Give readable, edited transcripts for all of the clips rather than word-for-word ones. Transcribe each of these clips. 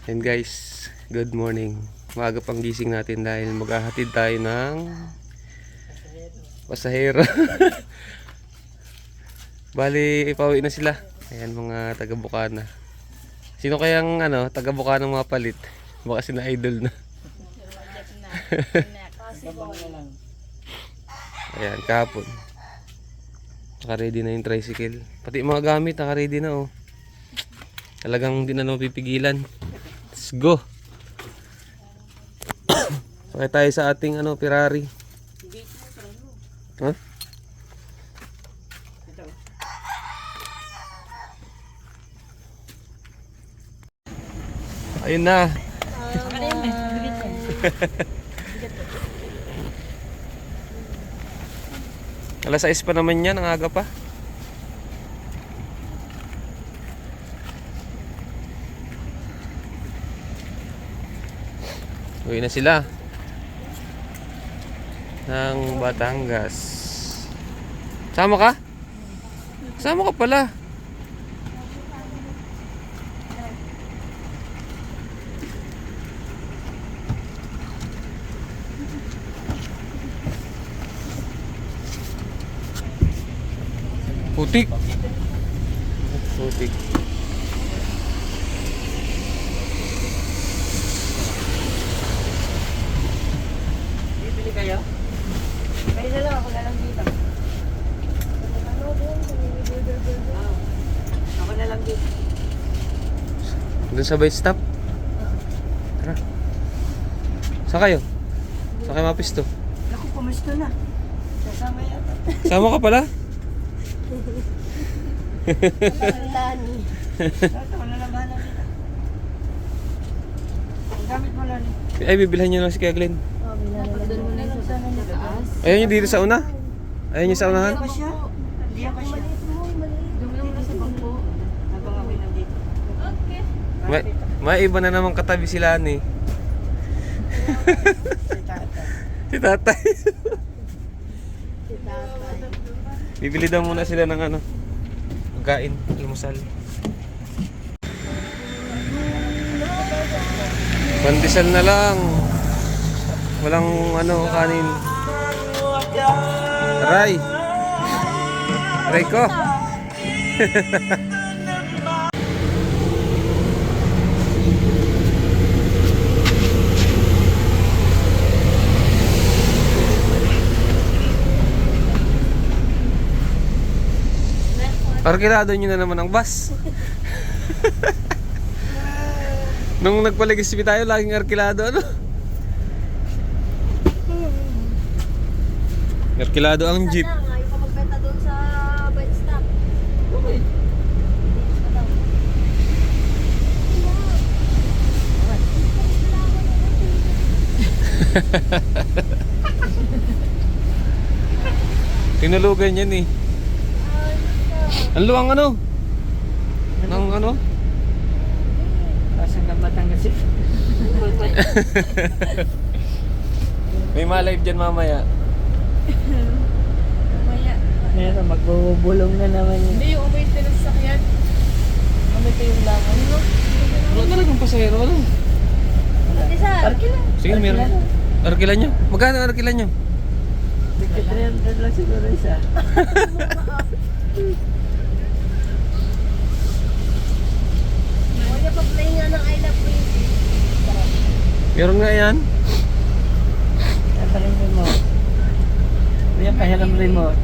And guys, good morning. Maaga pang gising natin dahil maghahatid tayo ng pasahero. Bali, ipauwi na sila. Ayan mga taga Bukana. Sino kayang taga Bukana mga palit? Baka sina idol na. Ayan, kahapon. Naka-ready na yung tricycle. Pati mga gamit, naka-ready na oh. Talagang hindi na mapipigilan. Let's go. Sakay tayo sa ating Ferrari. Huh? Ayun na. Alas 6 pa naman yan, ang aga pa. Uwi na sila ng Batangas. Sama ka? Sama ka pala. Putik. Putik. Bibili kayo? Kayo na lang, ako na lang dito. Ako na lang dito. Doon sa bike stop. Tara. Saan kayo? Saan kayo mapisto? Ako, pumisto na. Sasama yata. Sama ka pala? Lani. Ito, wala na bahala dito. Ang gamit mo, Lani. Ay, bibilhan nyo lang si Kuya Glenn. Doon mo na yung sana niya taas. Ayaw nyo dito sa una? Ayaw nyo sa unahan? Hindi pa siya. Hindi pa siya. Doon mo na sa bangko. Habang ako nandito. May iba na naman katabi sila ni. Si tata. Si tatay. Si tatay. Bibili daw muna sila ng pagkain, almusal. Pandesal na lang. Walang kanin. Aray. Aray ko. Arkilado nyo na naman ang bus. Nung nagpaligispi tayo, laging arkilado Arkilado ang jeep. Ayaw ka magbenta doon sa bike stop. Okay. Tinulugan yan eh. Ang luwang Nang Kasan ka Batangas eh. May ma-live dyan mamaya. Mamaya. Meron, magbubulong na naman yun. Hindi, yung umay ito ng sasakyan. Umay ito yung langan. Wala talagang pasahero Ate Sar. Arkila. Sige, meron. Arkilan nyo? Magkano ang arkilan nyo? 300 lang siguro isa. Kaya pag-play nga ng I Love Princess. Meron nga yan. Kaya pa rin remote. Kaya pahiram remote.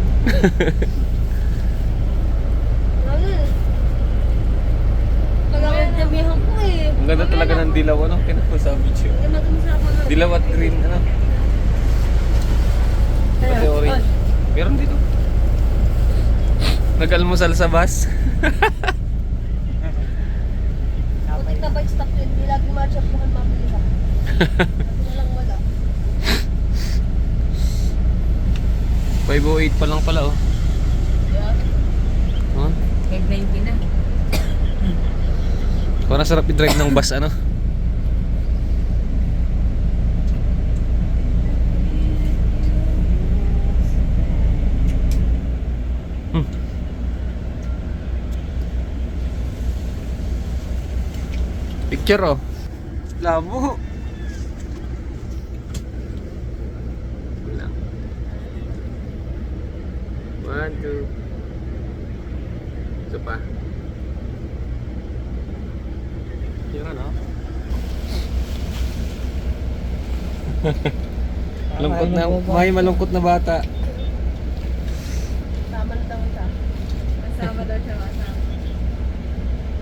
Ano? Pag-damihan ko eh. Ang ganda talaga ng dilaw, kinako sa video. Kaya mag-umusap ako ng... Dilaw at green, Pati orange. Meron dito. Nag-almusal sa bus. Putik na bike stop yun. Hindi lagi match up mukhang mabili ka. Kasi na lang wala. 508 pa lang pala Yeah. Huh? 590 na. Parang sarap i-drive ng bus Picture Labo. Wala. 1, 2. Isa pa. Yung ano? Malungkot na, may malungkot na bata. Tama na daw siya. Masama daw siya, masama.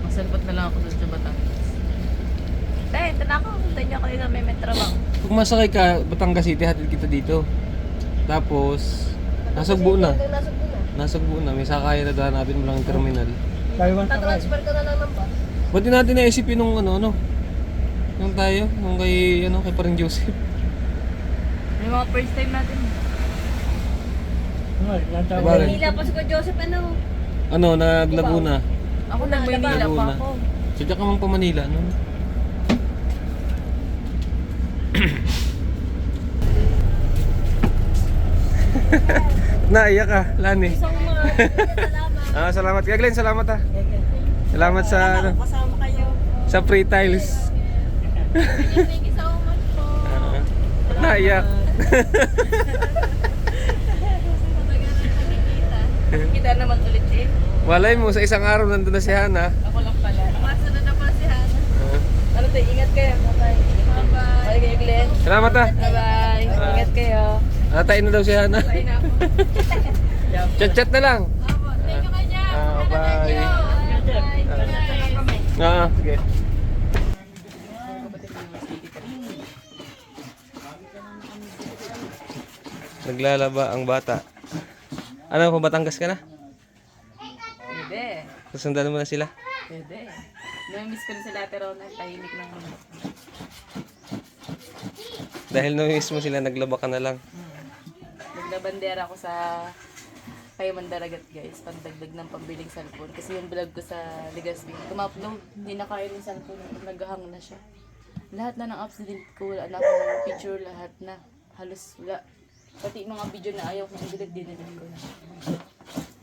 Magsalpat na lang ako doon sa Batangas. Dahil, ito na ako. Punta niyo ako yung may metrobang. Pag masakay ka, Batangas City, hatid kita dito. Tapos, nasugbo na. Nasugbo na. Nasugbo na. May sakay na hanapin mo lang yung terminal. Tatransfer ka na lang ng bus. Ba't di natin naisipin nung ano? Nung tayo, nung kay paring Joseph. Yung mga first time natin. Bakit? Manila pa si Kuya Joseph, ano? Ano, nag-Laguna. Ako nag-Maynila pa Laguna. ako. Sadya ka mang pa Manila, no? Naiyak ka, Lani. Isang mga salamat. Salamat ka, Glenn. Salamat ha. Salamat sa Kasama kayo. sa free tiles. Thank you so much po. Naiyak. Kita naman ulit eh. Walay mo, sa isang araw nandun na si Hana. Ako lang pala. Masunod na pala si Hana. Ano tayo, ingat kayo. Bye. Bye-bye. Bye kayo, Glenn. Salamat ha. Bye-bye. Ingat kayo. Tayo na daw si Hana. Bye na ako. Chat-chat na lang. Thank you kanya. Bye. Bye. Sige. Naglalaba ang bata. Ano, pa Batangas ka na? Pwede. Susundan mo na sila? Pwede. Namiss ko na sila pero tahimik lang naman. Dahil namimiss mo sila, naglaba ka na lang. Naglabandera ako sa kay Mandaragat guys, pandagdag ng pambiling cellphone. Kasi yung vlog ko sa Legazpi, tum-upload, hindi na kaya yung cellphone, naghahang na siya. Lahat na ng apps delete ko, wala na akong picture, lahat na. Halos wala. Pati mga video na ayaw kong i-delete, dinelete ko na.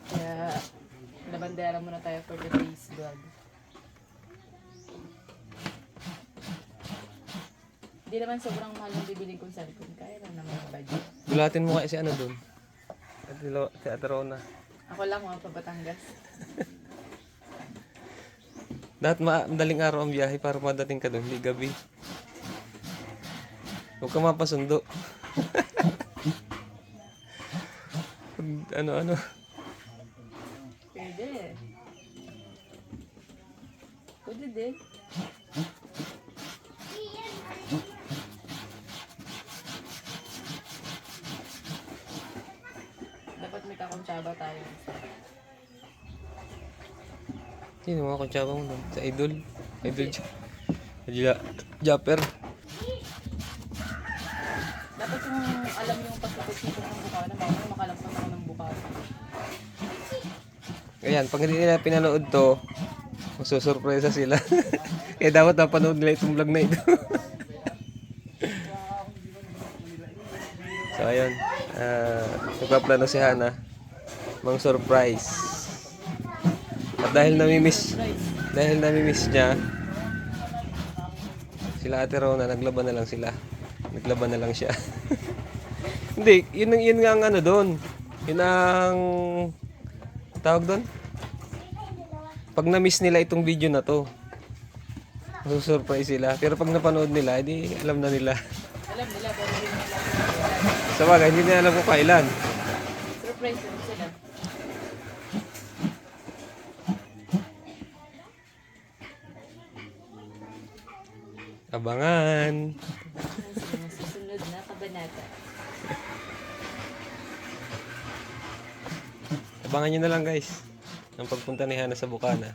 Kaya, labandera muna tayo for today's vlog. Hindi naman sobrang mahal yung bibili kong cellphone, kaya lang naman ang budget. Gulatin mo kasi ano doon. Si Ate Rona. Ako lang mga pabatangas. Dapat madaling araw ang biyahe para madating ka doon, hindi gabi. Huwag ka mapasundo. Ano. Pwede. Pwede din. Dapat may kakontsaba tayo. Sino mga kontsaba mo doon? Sa Idol. Japper. Dapat yung alam yung pagkakasipon ng bukana, mamaya makalampas ako ng bukana. Ayan, pag hindi nila pinanood to, masusurpresa sila. Kaya dapat napanood nila itong vlog na ito. So ayun, nagpaplano si Hana mang surprise. At dahil namimiss niya sila Ate Rona, naglaban na lang sila. Naglaban na lang siya. Hindi, yun nga ang ano doon. Yun ang tawag doon. Pag na-miss nila itong video na to, masusurprise sila. Pero pag napanood nila, edi alam na nila. Alam nila, pero hindi nila. Sa bagay, hindi nila alam kung kailan. Surprise din sila. Abangan. Susunod na kabanata. Abangan nyo na lang guys. Ang pagpunta ni Hana sa Bukana.